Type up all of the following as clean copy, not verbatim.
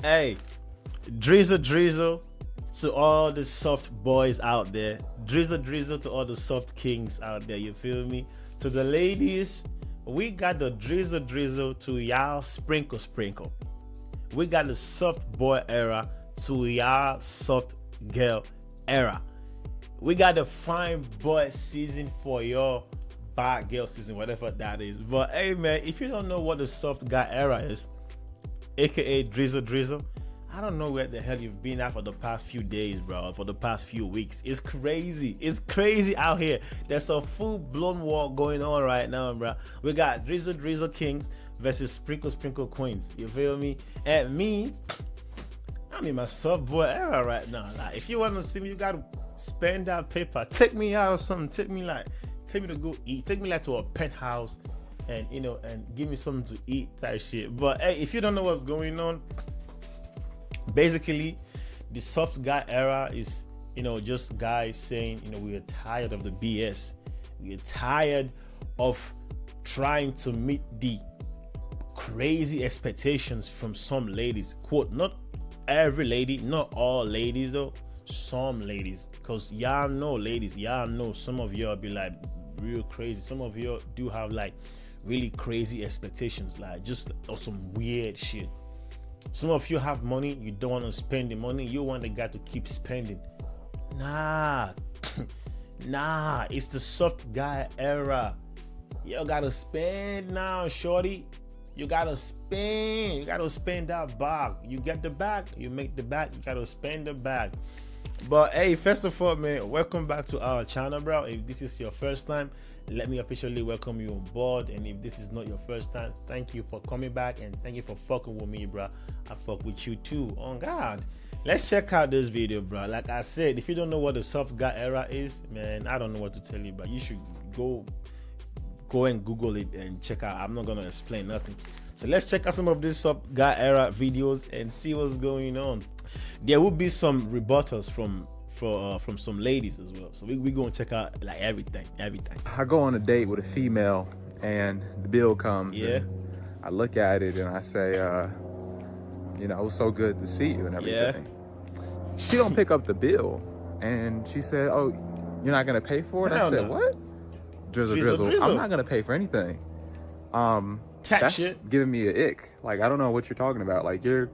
Hey, Drizzle Drizzle to all the soft boys out there. Drizzle Drizzle to all the soft kings out there. You feel me? To the ladies, we got the Drizzle Drizzle to y'all sprinkle sprinkle. We got the soft boy era to y'all soft girl era. We got the fine boy season for your bad girl season, whatever that is. But hey man, if you don't know what the soft guy era is, aka Drizzle Drizzle, I don't know where the hell you've been at for the past few days, bro, for the past few weeks. It's crazy. It's crazy out here. There's a full-blown war going on right now, bro. We got Drizzle Drizzle Kings versus Sprinkle Sprinkle Queens. You feel me? And me, I'm in my soft boy era right now. Like, if you want to see me, you gotta spend that paper. Take me out or something. Take me to go eat. Take me like to a penthouse, and and give me something to eat type shit. But hey, if you don't know what's going on, basically, the soft guy era is, just guys saying, we're tired of the BS. We're tired of trying to meet the crazy expectations from some ladies. Quote, not every lady, not all ladies though, some ladies. Because y'all know, ladies, y'all know some of y'all be like real crazy. Some of y'all do have like really crazy expectations, like just some weird shit. Some of you have money, you don't want to spend the money, you want the guy to keep spending. Nah, nah, it's the soft guy era. You gotta spend now, shorty. You gotta spend that bag. You get the bag, you make the bag, you gotta spend the bag. But hey, first of all, man, welcome back to our channel, bro. If this is your first time, let me officially welcome you on board. And if this is not your first time, thank you for coming back and thank you for fucking with me, bro. I fuck with you too. On God, let's check out this video, bro. Like I said, if you don't know what the soft guy era is, man, I don't know what to tell you, but you should go and Google it and check out. I'm not gonna explain nothing. So let's check out some of these soft guy era videos and see what's going on. There will be some rebuttals from some ladies as well. So we gonna check out like everything. I go on a date with a female and the bill comes. Yeah. And I look at it and I say, it was so good to see you and everything. Yeah. She don't pick up the bill and she said, oh, you're not gonna pay for it? Hell I said, no. What? Drizzle. I'm not gonna pay for anything. That's shit. giving me an ick. Like, I don't know what you're talking about. Like, you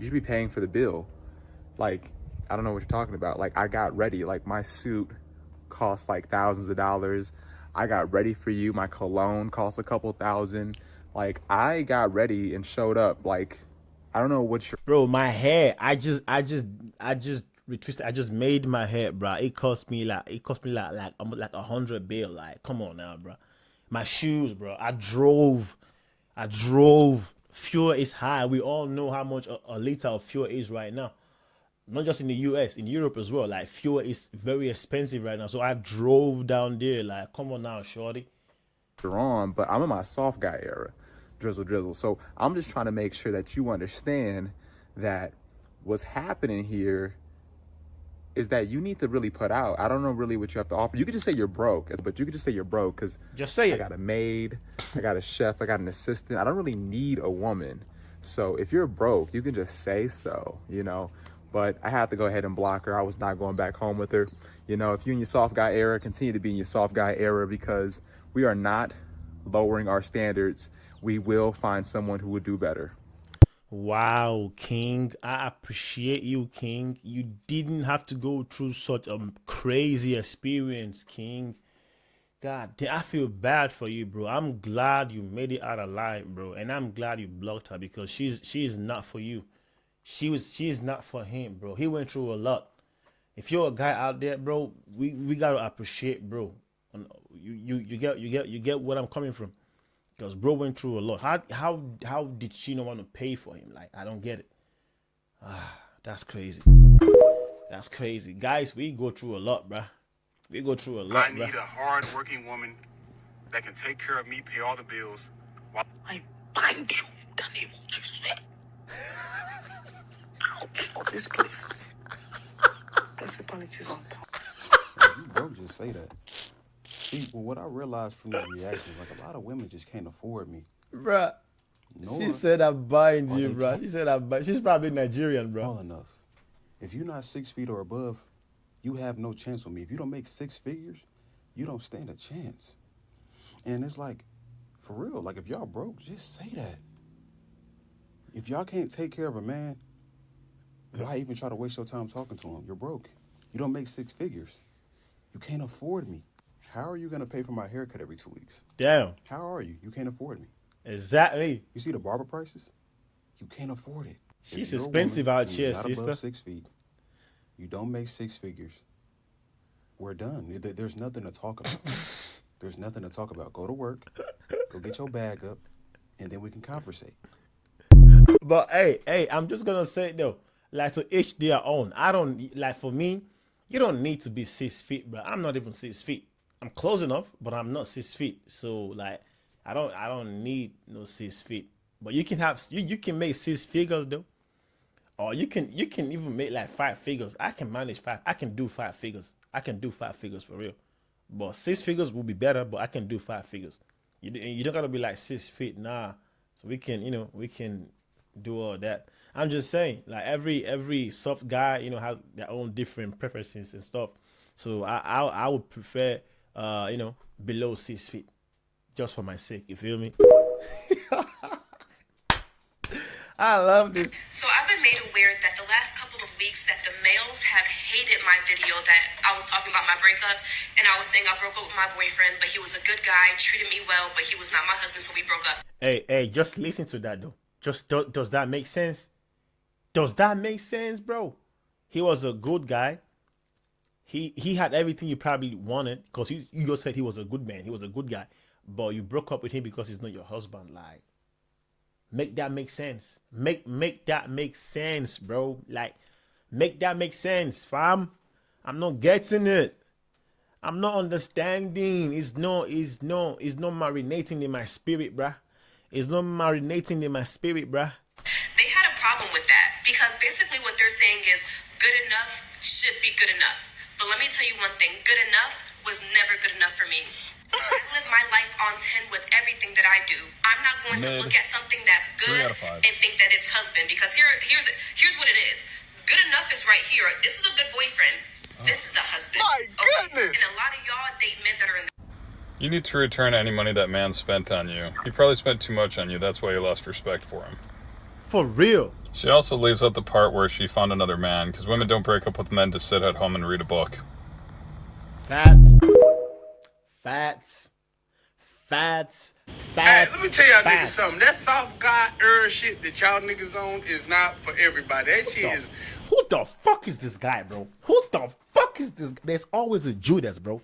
should be paying for the bill. Like, I don't know what you're talking about. Like, I got ready. Like, my suit cost like thousands of dollars. I got ready for you. My cologne cost a couple thousand. Like, I got ready and showed up. Like, I don't know what you're... Bro, my hair, I just retwisted. I just made my hair, bro. It cost me like almost like 100 bill. Like, come on now, bro. My shoes, bro. I drove. Fuel is high. We all know how much a liter of fuel is right now. Not just in the US, in Europe as well. Like, fuel is very expensive right now. So I drove down there. Like, come on now, shorty. You're on, but I'm in my soft guy era, Drizzle. So I'm just trying to make sure that you understand that what's happening here is that you need to really put out. I don't know really what you have to offer. You could just say you're broke, but you could just say you're broke because just say it. I got a maid, I got a chef, I got an assistant. I don't really need a woman. So if you're broke, you can just say so, But I had to go ahead and block her. I was not going back home with her. If you're in your soft guy era, continue to be in your soft guy era because we are not lowering our standards. We will find someone who would do better. Wow, King. I appreciate you, King. You didn't have to go through such a crazy experience, King. God, I feel bad for you, bro. I'm glad you made it out alive, bro. And I'm glad you blocked her because she's not for you. She's not for him, bro. He went through a lot. If you're a guy out there, bro, we gotta appreciate, bro. You get what I'm coming from. Because bro went through a lot. How did she not want to pay for him? Like, I don't get it. That's crazy. That's crazy. Guys, we go through a lot, bruh. We go through a lot, I need a hard-working woman that can take care of me, pay all the bills. I bind you in the name of Jesus. Out of this place. Principalities on power. You broke, just say that. See, well, what I realized from these reactions, like a lot of women just can't afford me. Bruh. She said I'm buying Are you, they bro. She said I'm buying. She's probably Nigerian, tall bro. enough? If you're not 6 feet or above, you have no chance with me. If you don't make 6 figures, you don't stand a chance. And it's like, for real, like if y'all broke, just say that. If y'all can't take care of a man, why even try to waste your time talking to him? You're broke. You don't make 6 figures. You can't afford me. How are you gonna pay for my haircut every 2 weeks? Damn. How are you? You can't afford me. Exactly. You see the barber prices? You can't afford it. She's If you're a expensive woman out who's here, not sister. above 6 feet, you don't make 6 figures, we're done. There's nothing to talk about. There's nothing to talk about. Go to work, go get your bag up, and then we can conversate. But hey, I'm just gonna say though, like to each their own. I don't like for me, you don't need to be 6 feet, bro. I'm not even 6 feet. I'm close enough, but I'm not 6 feet. So like, I don't need no 6 feet. But you can have you can make 6 figures though, or you can even make like 5 figures. I can manage five. I can do 5 figures. I can do 5 figures for real. But 6 figures will be better. But I can do 5 figures. You don't gotta be like 6 feet, nah. So we can do all that. I'm just saying, like every soft guy, has their own different preferences and stuff. So I would prefer below 6 feet, just for my sake. You feel me? I love this. So I've been made aware that the last couple of weeks that the males have hated my video that I was talking about my breakup, and I was saying I broke up with my boyfriend, but he was a good guy, treated me well, but he was not my husband, so we broke up. Hey, just listen to that though. Just does that make sense? Does that make sense, bro? He was a good guy. He had everything you probably wanted because you just said he was a good man. He was a good guy, but you broke up with him because he's not your husband. Like, make that make sense. Make that make sense, bro. Like, make that make sense, fam. I'm not getting it. I'm not understanding. It's not marinating in my spirit, bruh. It's not marinating in my spirit, bruh. They had a problem with that because basically what they're saying is good enough should be good enough. But let me tell you one thing, good enough was never good enough for me. I live my life on 10 with everything that I do. I'm not going to look at something that's good and think that it's husband because here's what it is. Good enough is right here. This is a good boyfriend. This is a husband. My goodness. And a lot of y'all date men that are in You need to return any money that man spent on you. He probably spent too much on you. That's why you lost respect for him. For real. She also leaves out the part where she found another man, because women don't break up with men to sit at home and read a book. Facts. Hey, let me tell y'all niggas something. That soft guy shit that y'all niggas on is not for everybody. That shit is. Who the fuck is this guy, bro? Who the fuck is this? There's always a Judas, bro.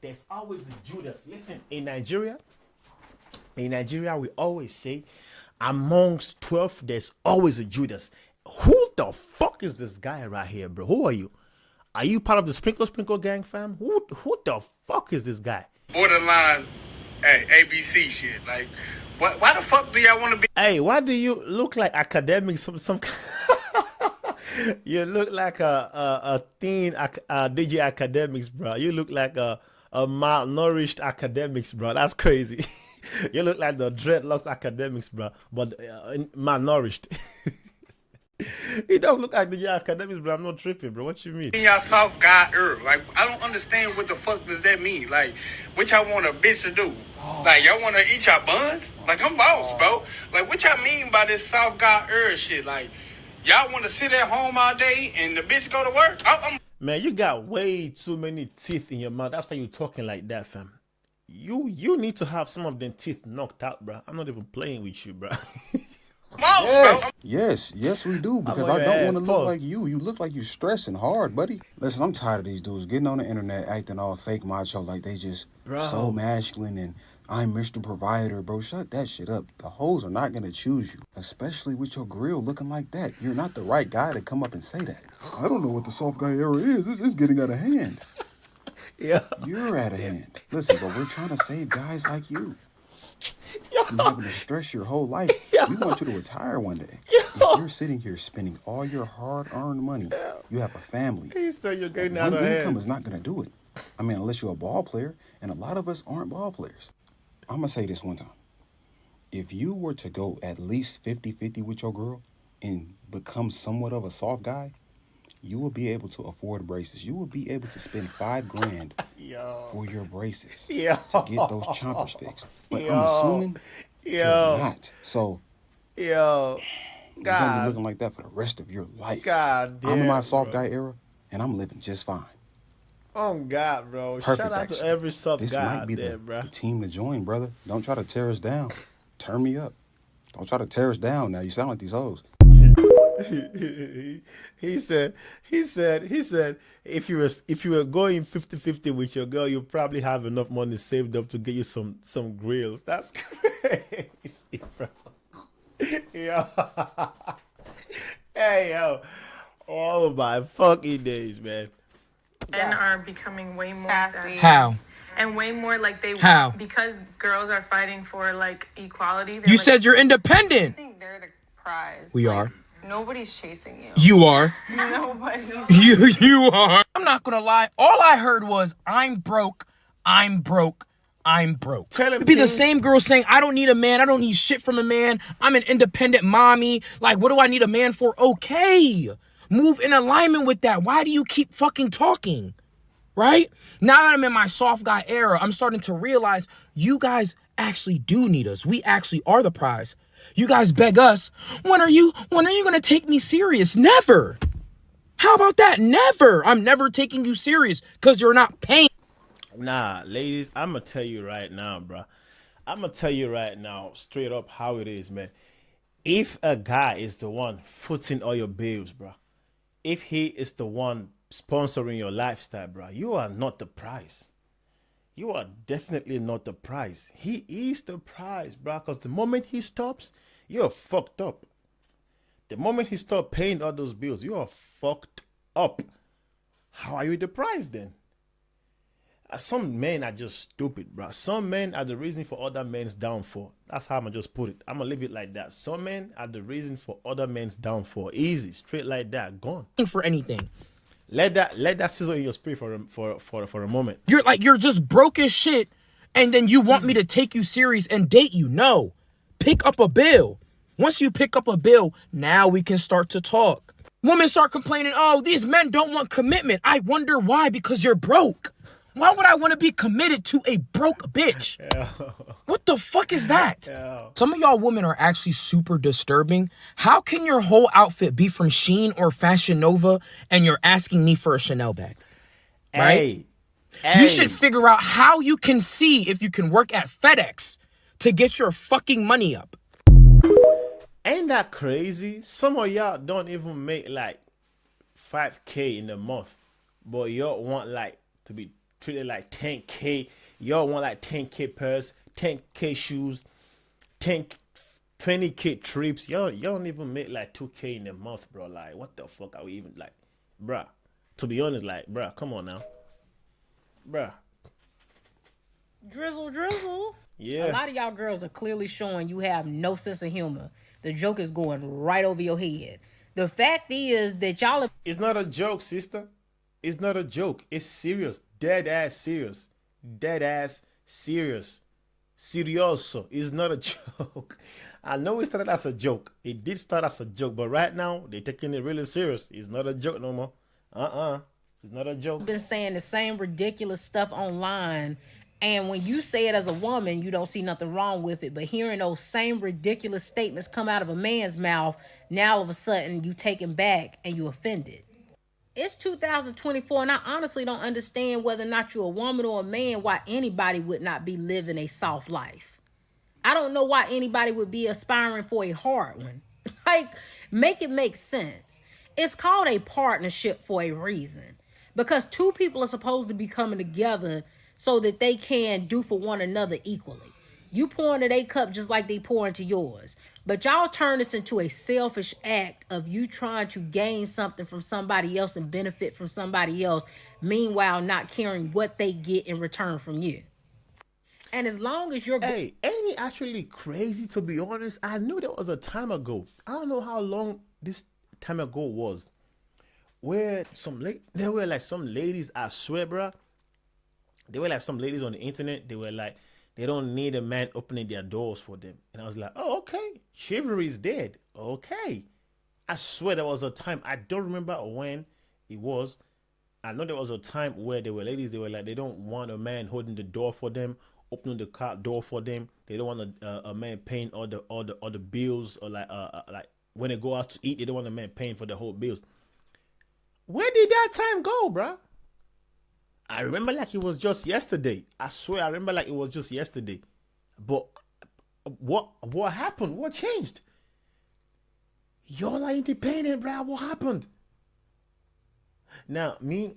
There's always a Judas. Listen, in Nigeria, we always say, amongst 12, there's always a Judas. Who the fuck is this guy right here, bro? Who are you? Are you part of the Sprinkle gang, fam? Who the fuck is this guy? Borderline, ABC shit. Like, why the fuck do y'all want to be? Hey, why do you look like academic? Some you look like a teen DJ academics, bro. You look like a malnourished academics, bro. That's crazy. You look like the dreadlocks academics, bro, but malnourished. He does look like the academics, bro. I'm not tripping, bro. What you mean? Y'all soft guy Like, I don't understand what the fuck does that mean. Like, what y'all want a bitch to do? Like, y'all want to eat y'all buns? Like, I'm boss, bro. Like, what y'all mean by this soft guy shit? Like, y'all want to sit at home all day and the bitch go to work? Man, you got way too many teeth in your mouth. That's why you talking like that, fam. You need to have some of them teeth knocked out, bro. I'm not even playing with you, bro. Yes, we do, because I don't want to look like you. You look like you're stressing hard, buddy. Listen, I'm tired of these dudes getting on the internet acting all fake macho, like they just so masculine and I'm Mr. Provider, bro. Shut that shit up. The hoes are not going to choose you, especially with your grill looking like that. You're not the right guy to come up and say that. I don't know what the soft guy era is. It's getting out of hand. Yeah. You're out of hand. Listen, but we're trying to save guys like you. You're having to stress your whole life. We want you to retire one day. If you're sitting here spending all your hard-earned money, you have a family. He said you're getting out of hand. One hand. income is not going to do it. I mean, unless you're a ball player, and a lot of us aren't ball players. I'm going to say this one time. if you were to go at least 50-50 with your girl and become somewhat of a soft guy, you will be able to afford braces. You will be able to spend $5,000 for your braces to get those chompers fixed. But I'm assuming you're not. So Yo, you're gonna be God, looking like that for the rest of your life. God damn, I'm in my soft bro. guy era, and I'm living just fine. Oh God, bro. Perfect, Shout out actually. to every soft This guy might out be there, the bro. team to join, brother. Don't try to tear us down. Turn me up. Don't try to tear us down now. You sound like these hoes. he said, if you were going 50-50 with your girl, you probably have enough money saved up to get you some grills. That's crazy, bro. Yo. Hey, yo. Oh my fucking days, man. Men are becoming way more sassy. How? And way more like they How? Because girls are fighting for like equality. You like, said you're independent. I think they're the prize. We Like, are. Nobody's chasing you. You are. Nobody's. You are. I'm not gonna lie. All I heard was, I'm broke. I'm broke. I'm broke. Tell him, It'd be the King. same girl saying, I don't need a man. I don't need shit from a man. I'm an independent mommy. Like, what do I need a man for? Okay. Move in alignment with that. Why do you keep fucking talking? Right? Now that I'm in my soft guy era, I'm starting to realize you guys actually do need us. We actually are the prize. You guys beg us, when are you gonna take me serious? Never. How about that? Never. I'm never taking you serious because you're not paying. Nah, ladies, I'm gonna tell you right now, bro. I'm gonna tell you right now, straight up, how it is, man. If a guy is the one footing all your bills, bro, if he is the one sponsoring your lifestyle, bro, you are not the prize. You are definitely not the prize. He is the prize, bro. Because the moment he stops, you're fucked up. The moment he stops paying all those bills, you are fucked up. How are you the prize then? Some men are just stupid, bro. Some men are the reason for other men's downfall. That's how I'm gonna just put it. I'm gonna leave it like that. Some men are the reason for other men's downfall. Easy, straight like that, gone. For anything. Let that sizzle in your spirit for a moment. You're just broke as shit, and then you want me to take you serious and date you. No. Pick up a bill. Once you pick up a bill, now we can start to talk. Women start complaining, oh, these men don't want commitment. I wonder why, because you're broke. Why would I want to be committed to a broke bitch? What the fuck is that? Some of y'all women are actually super disturbing. How can your whole outfit be from Shein or Fashion Nova and you're asking me for a Chanel bag? Right? Hey. You should figure out how you can see if you can work at FedEx to get your fucking money up. Ain't that crazy? Some of y'all don't even make like 5K in a month, but y'all want like to be treated like 10K. Y'all want like 10K purse, 10K shoes, 20K trips. Y'all don't even make like 2K in a month, bro. Like, what the fuck are we even like, bruh? To be honest, like, bruh, come on now, bruh. Drizzle Drizzle. Yeah. A lot of y'all girls are clearly showing you have no sense of humor. The joke is going right over your head. The fact is that y'all... It's not a joke, sister. It's not a joke. It's serious. Dead ass serious. Dead ass serious. Serioso. It's not a joke. I know it started as a joke. It did start as a joke, but right now they're taking it really serious. It's not a joke no more. It's not a joke. Been saying the same ridiculous stuff online, and when you say it as a woman, you don't see nothing wrong with it. But hearing those same ridiculous statements come out of a man's mouth, now all of a sudden you take him back and you offended. It's 2024, and I honestly don't understand whether or not you're a woman or a man, why anybody would not be living a soft life. I don't know why anybody would be aspiring for a hard one. Like, make it make sense. It's called a partnership for a reason. Because two people are supposed to be coming together so that they can do for one another equally. You pour into their cup just like they pour into yours. But y'all turn this into a selfish act of you trying to gain something from somebody else and benefit from somebody else, meanwhile not caring what they get in return from you. And as long as you're... Hey, ain't it actually crazy, to be honest? I knew there was a time ago. I don't know how long this time ago was, where there were like some ladies, I swear, bro. There were like some ladies on the internet. They were like They don't need a man opening their doors for them. And I was like, oh, okay. Chivalry is dead. Okay. I swear there was a time, I don't remember when it was. I know there was a time where there were ladies, they were like, they don't want a man holding the door for them, opening the car door for them. They don't want a man paying all the bills, or like when they go out to eat, they don't want a man paying for the whole bills. Where did that time go, bruh? I remember like it was just yesterday. I swear I remember like it was just yesterday. But what happened? What changed? Y'all are independent, bruh. What happened? Now, me,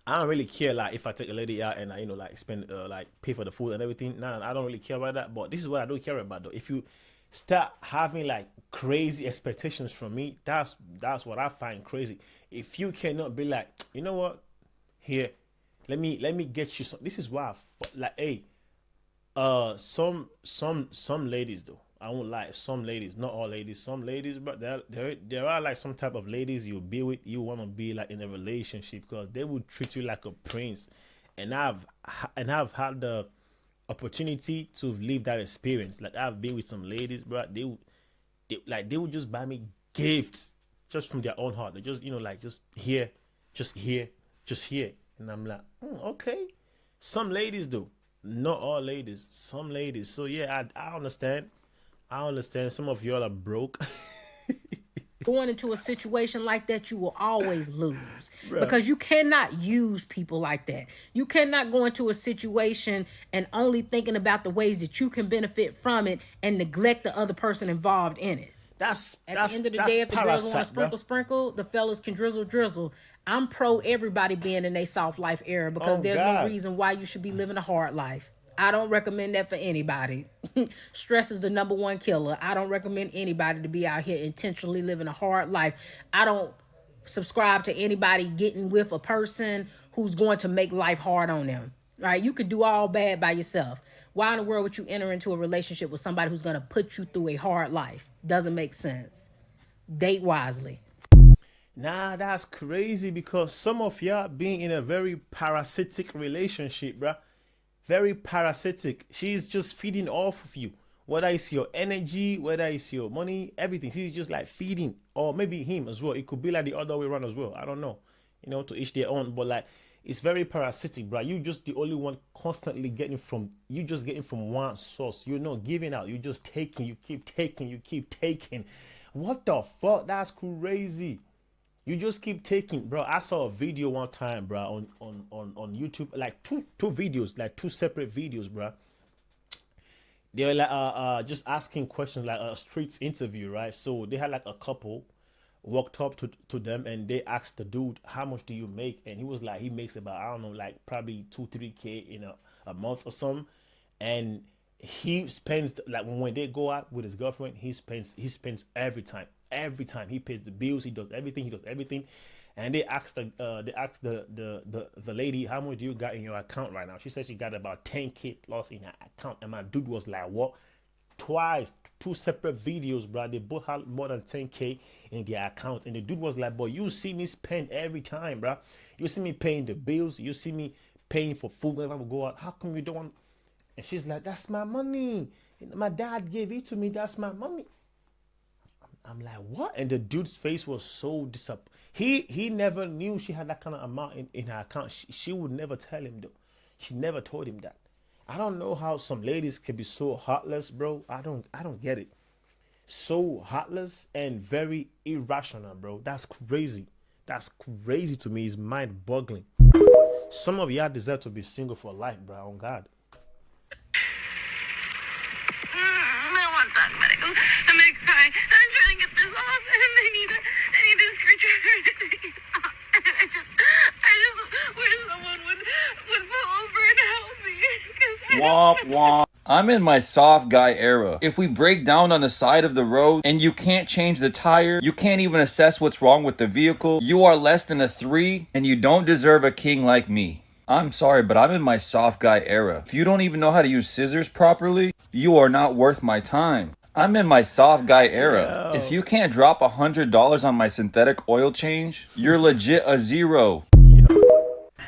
I don't really care like if I take a lady out and I, like spend like pay for the food and everything. Nah, I don't really care about that. But this is what I do care about though. If you start having like crazy expectations from me, that's what I find crazy. If you cannot be like, you know what, here, let me get you some. This is why like, hey, some ladies though, I won't lie, some ladies, not all ladies, some ladies, but there are like some type of ladies you be with, you want to be like in a relationship because they will treat you like a prince. And I've had the opportunity to live that experience. Like I've been with some ladies, bro. They would just buy me gifts just from their own heart. They just like just here, and I'm like, okay. Some ladies do, not all ladies. Some ladies. So yeah, I understand. I understand some of y'all are broke. Going into a situation like that, you will always lose. Bruh. Because you cannot use people like that. You cannot go into a situation and only thinking about the ways that you can benefit from it and neglect the other person involved in it. At the end of the day, if the girls want to sprinkle, the fellas can drizzle. I'm pro everybody being in a soft life era because there's no reason why you should be living a hard life. I don't recommend that for anybody. Stress is the #1 killer. I don't recommend anybody to be out here intentionally living a hard life. I don't subscribe to anybody getting with a person who's going to make life hard on them. Right? You could do all bad by yourself. Why in the world would you enter into a relationship with somebody who's going to put you through a hard life? Doesn't make sense. Date wisely. Nah, that's crazy because some of y'all being in a very parasitic relationship, bruh. Very parasitic. She's just feeding off of you. Whether it's your energy, whether it's your money, everything. She's just like feeding. Or maybe him as well. It could be like the other way around as well. I don't know. To each their own. But like, it's very parasitic, bro. You just the only one constantly getting from one source. You're not giving out. You're just taking. You keep taking. What the fuck? That's crazy. You just keep taking, bro. I saw a video one time, bro, on YouTube, like two videos, like two separate videos, bro. They were like just asking questions, like a street interview, right? So they had like a couple walked up to them and they asked the dude, how much do you make? And he was like, he makes about, I don't know, like probably 2-3K in a month or something. And he spends, like when they go out with his girlfriend, he spends every time he pays the bills, he does everything. And they asked the lady, how much do you got in your account right now? She said she got about 10K plus in her account. And my dude was like, what? Two separate videos, bro. They both had more than 10K in their account. And the dude was like, boy, you see me spend every time, bro. You see me paying the bills, you see me paying for food whenever we go out. How come you don't want? And she's like, that's my money. My dad gave it to me. That's my money. I'm like, what? And the dude's face was so disappointed. He never knew she had that kind of amount in her account. She would never tell him, though. She never told him that. I don't know how some ladies can be so heartless, bro. I don't get it. So heartless and very irrational, bro. That's crazy. That's crazy to me. It's mind-boggling. Some of y'all deserve to be single for life, bro. On God. I don't want that medical. I'm gonna cry. I'm trying to get this off, and I need a screwdriver. I just wish someone would pull over and help me. Womp womp. I'm in my soft guy era. If we break down on the side of the road and you can't change the tire, you can't even assess what's wrong with the vehicle, you are less than a 3 and you don't deserve a king like me. I'm sorry, but I'm in my soft guy era. If you don't even know how to use scissors properly, you are not worth my time. I'm in my soft guy era. If you can't drop $100 on my synthetic oil change, you're legit a 0.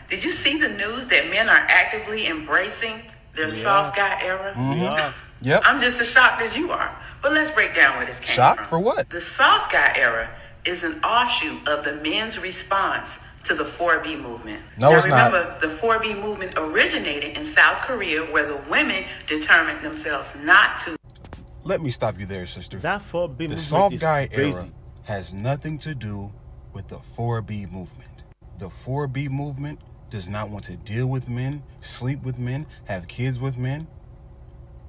Did you see the news that men are actively embracing Their soft guy era. We are. Yep. I'm just as shocked as you are. But let's break down where this came Shocked from. for what? The soft guy era is an offshoot of the men's response to the 4B movement. No, now it's not. remember, the 4B movement originated in South Korea, where the women determined themselves not to. Let me stop you there, sister. That 4B The movement soft is guy crazy. era has nothing to do with the 4B movement. The 4B movement does not want to deal with men, sleep with men, have kids with men.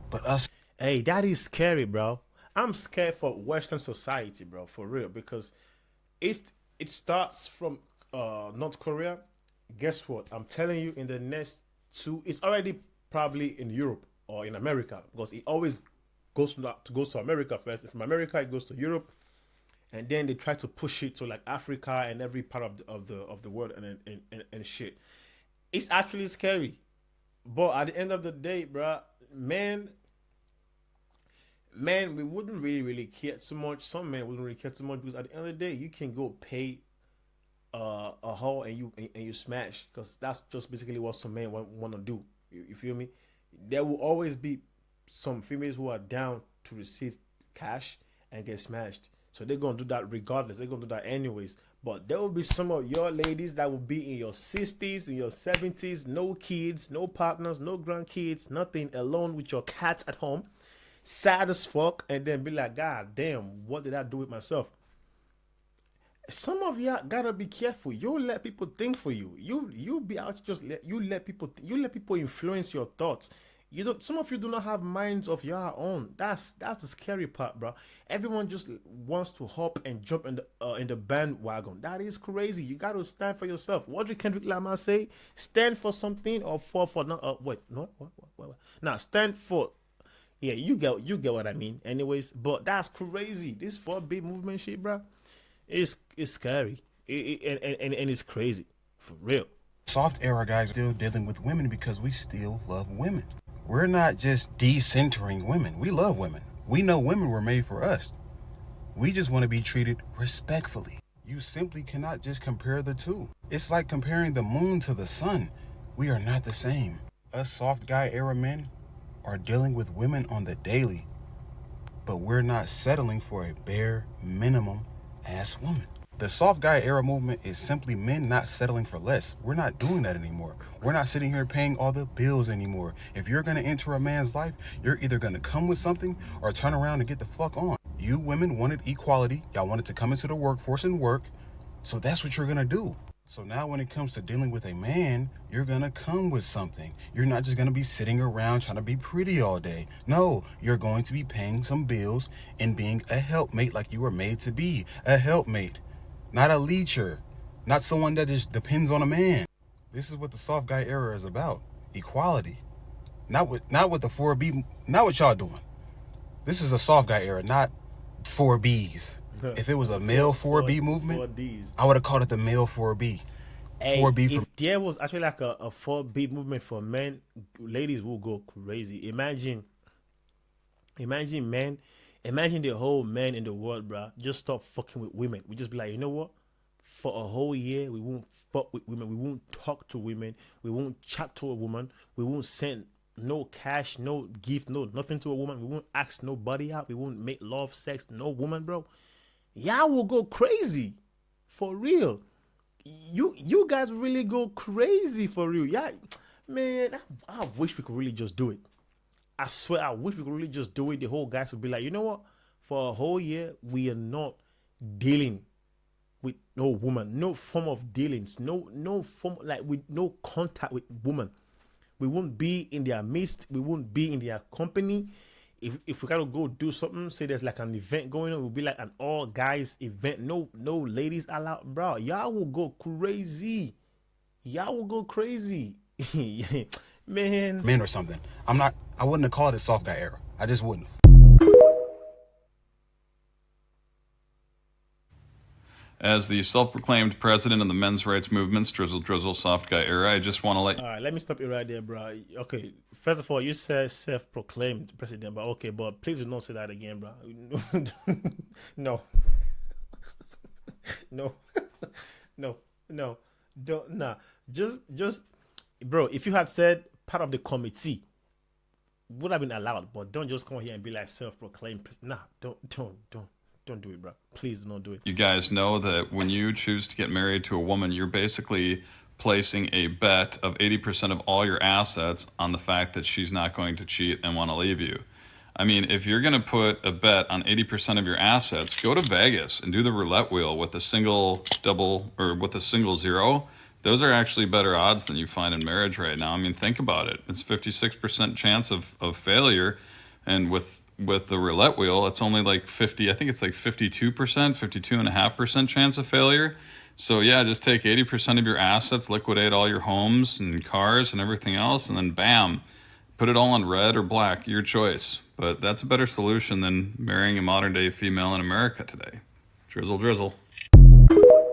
But us. Hey, that is scary, bro. I'm scared for Western society, bro, for real, because it starts from North Korea. Guess what? I'm telling you, in the next it's already probably in Europe or in America, because it always goes to America first. From America, it goes to Europe, and then they try to push it to like Africa and every part of the world and shit. It's actually scary, but at the end of the day, bro, man, we wouldn't really care too much. Some men wouldn't really care too much, because at the end of the day, you can go pay a hoe and you smash, because that's just basically what some men want to do. You feel me? There will always be some females who are down to receive cash and get smashed, so they're gonna do that regardless. They're gonna do that anyways. But there will be some of your ladies that will be in your 60s, in your 70s, no kids, no partners, no grandkids, nothing, alone with your cats at home, sad as fuck, and then be like, God damn, what did I do with myself? Some of y'all gotta be careful. You let people think for you. You be out, just let people influence your thoughts. You don't. Some of you do not have minds of your own. That's the scary part, bro. Everyone just wants to hop and jump in the bandwagon. That is crazy. You got to stand for yourself. What did Kendrick Lamar say? Stand for something or fall for no. Wait, no. What? Nah, stand for. Yeah, you get what I mean. Anyways, but that's crazy. This 4B movement shit, bro, it's scary. And it's crazy for real. Soft era guys are still dealing with women because we still love women. We're not just decentering women. We love women. We know women were made for us. We just want to be treated respectfully. You simply cannot just compare the two. It's like comparing the moon to the sun. We are not the same. Us soft guy era men are dealing with women on the daily, but we're not settling for a bare minimum ass woman. The soft guy era movement is simply men not settling for less. We're not doing that anymore. We're not sitting here paying all the bills anymore. If you're gonna enter a man's life, you're either gonna come with something or turn around and get the fuck on. You women wanted equality. Y'all wanted to come into the workforce and work. So that's what you're gonna do. So now when it comes to dealing with a man, you're gonna come with something. You're not just gonna be sitting around trying to be pretty all day. No, you're going to be paying some bills and being a helpmate like you were made to be. A helpmate. Not a leecher, not someone that just depends on a man. This is what the soft guy era is about. Equality. Not what the 4B, not what y'all doing. This is a soft guy era, not 4Bs. If it was a male 4B movement, 4Ds. I would have called it the male 4B. Hey, 4B if there was actually like a 4B movement for men, ladies will go crazy. Imagine the whole men in the world, bro, just stop fucking with women. We just be like, you know what? For a whole year, we won't fuck with women. We won't talk to women. We won't chat to a woman. We won't send no cash, no gift, no nothing to a woman. We won't ask nobody out. We won't make love, sex, no woman, bro. Y'all will go crazy. For real. You guys really go crazy for real. Yeah, man, I wish we could really just do it. I swear, I wish we could really just do it. The whole guys would be like, you know what? For a whole year, we are not dealing with no woman, no form of dealings, no form, like with no contact with woman. We won't be in their midst. We won't be in their company. If we gotta go do something, say there's like an event going on, it will be like an all guys event. No ladies allowed, bro. Y'all will go crazy. Y'all will go crazy. Man. Men or something. I wouldn't have called it soft guy era. I just wouldn't have. As the self-proclaimed president of the men's rights movements, Drizzle Drizzle, soft guy era, I just want to let... All right, let me stop you right there, bro. Okay, first of all, you said self-proclaimed president, but okay, but please do not say that again, bro. No. No. Don't, nah. Just, bro, if you had said part of the committee, would have been allowed, but don't just come here and be like self-proclaimed. Nah, don't do it, bro. Please don't do it. You guys know that when you choose to get married to a woman, you're basically placing a bet of 80% of all your assets on the fact that she's not going to cheat and want to leave you. I mean, if you're going to put a bet on 80% of your assets, go to Vegas and do the roulette wheel with a single double or with a single zero. Those are actually better odds than you find in marriage right now. I mean, think about it. It's 56% chance of failure. And with the roulette wheel, it's only like 50, I think it's like 52%, 52.5% chance of failure. So yeah, just take 80% of your assets, liquidate all your homes and cars and everything else, and then bam, put it all on red or black, your choice. But that's a better solution than marrying a modern day female in America today. Drizzle drizzle.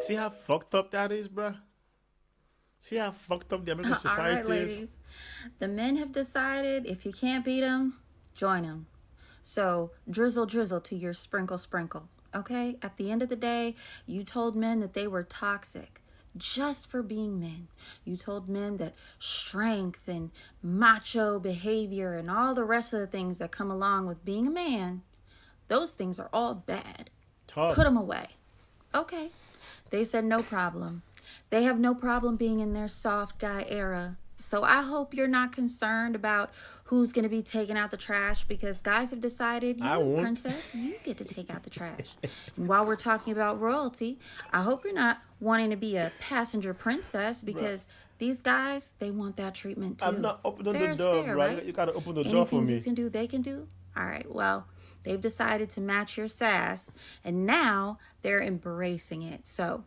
See how fucked up that is, bro? See how fucked up the American All society right, is? ladies. The men have decided if you can't beat them, join them. So drizzle drizzle to your sprinkle sprinkle. Okay? At the end of the day, you told men that they were toxic just for being men. You told men that strength and macho behavior and all the rest of the things that come along with being a man, those things are all bad. Tough. Put them away. Okay. They said no problem. They have no problem being in their soft guy era. So I hope you're not concerned about who's going to be taking out the trash, because guys have decided, I you, won't. princess, you get to take out the trash. And while we're talking about royalty, I hope you're not wanting to be a passenger princess, because these guys, they want that treatment too. I'm not opening Fair the is door, fair, bro. right? You gotta open the door Anything for me. you can do, they can do. All right, well, they've decided to match your sass, and now they're embracing it. So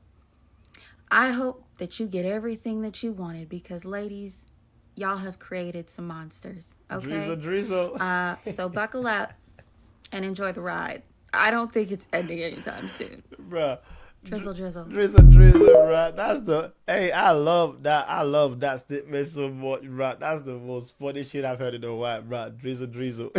I hope that you get everything that you wanted, because ladies, y'all have created some monsters. Okay. Drizzle. So buckle up and enjoy the ride. I don't think it's ending anytime soon. Bruh. Drizzle drizzle. Drizzle, bruh. That's the I love that statement so much, bruh. That's the most funny shit I've heard in a while, bruh. Drizzle.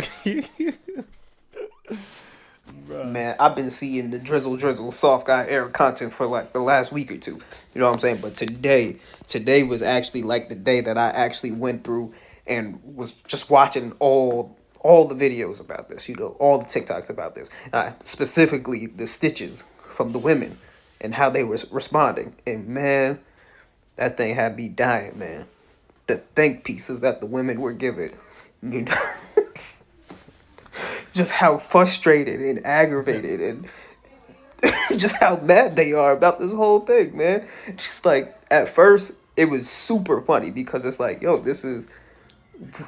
Man, I've been seeing the drizzle drizzle soft guy era content for like the last week or two. You know what I'm saying? But today was actually like the day that I actually went through and was just watching all the videos about this, you know, all the TikToks about this. Specifically the stitches from the women and how they was responding. And man, that thing had me dying, man. The think pieces that the women were given, you know. Just how frustrated and aggravated and just how mad they are about this whole thing, man. Just like, at first, it was super funny because it's like, yo, this is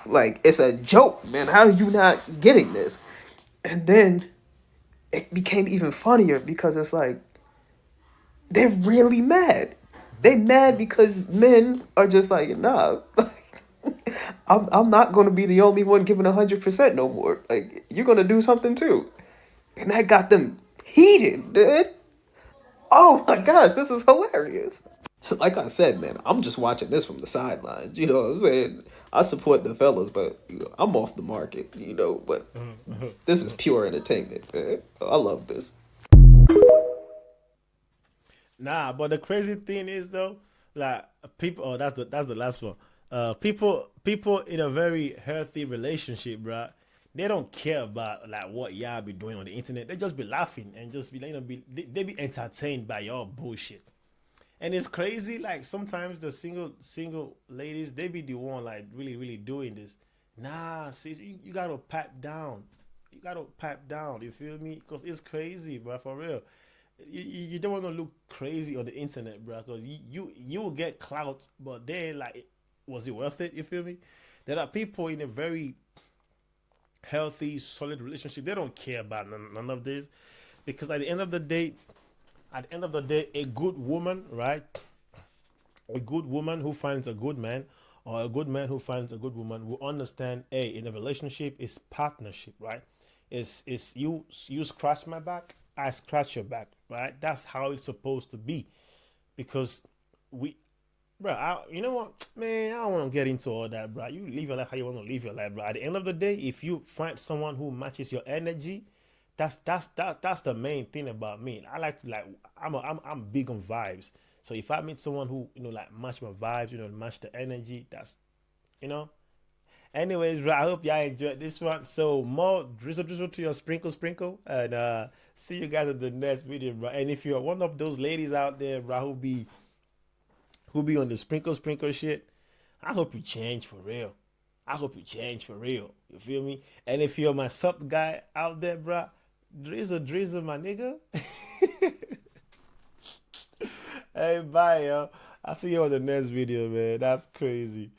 like, it's a joke, man. How are you not getting this? And then it became even funnier because it's like, they're really mad. They mad because men are just like, nah, I'm not going to be the only one giving 100% no more. Like, you're going to do something too. And that got them heated, dude. Oh my gosh, this is hilarious. Like I said, man, I'm just watching this from the sidelines. You know what I'm saying? I support the fellas, but you know, I'm off the market, you know, but this is pure entertainment, man. I love this. Nah, but the crazy thing is though, like people. Oh, that's the last one. People in a very healthy relationship, bro. They don't care about like what y'all be doing on the internet. They just be laughing and just be like, they be entertained by your bullshit. And it's crazy. Like sometimes the single ladies, they be the one like really doing this. Nah, sis, you gotta pipe down. You gotta pipe down. You feel me? Because it's crazy, bro. For real. You don't want to look crazy on the internet, bro, because you will get clout, but then like, was it worth it? You feel me? There are people in a very healthy, solid relationship. They don't care about none of this, because at the end of the day, a good woman, right? A good woman who finds a good man, or a good man who finds a good woman, will understand. Hey, in a relationship, it's partnership, right? It's you scratch my back, I scratch your back, right? That's how it's supposed to be, because you know what, man? I don't want to get into all that, bro. You live your life how you want to live your life, bro. At the end of the day, if you find someone who matches your energy, that's the main thing about me. I like to I'm big on vibes. So if I meet someone who like match my vibes, match the energy, that's you know. Anyways, bro, I hope y'all enjoyed this one. So more drizzle drizzle to your sprinkle sprinkle, and see you guys in the next video, bro. And if you're one of those ladies out there, bro, who be on the sprinkle sprinkle shit, I hope you change for real. I hope you change for real. You feel me? And if you're my sub guy out there, bro, drizzle drizzle, my nigga. Hey, bye, yo. I'll see you on the next video, man. That's crazy.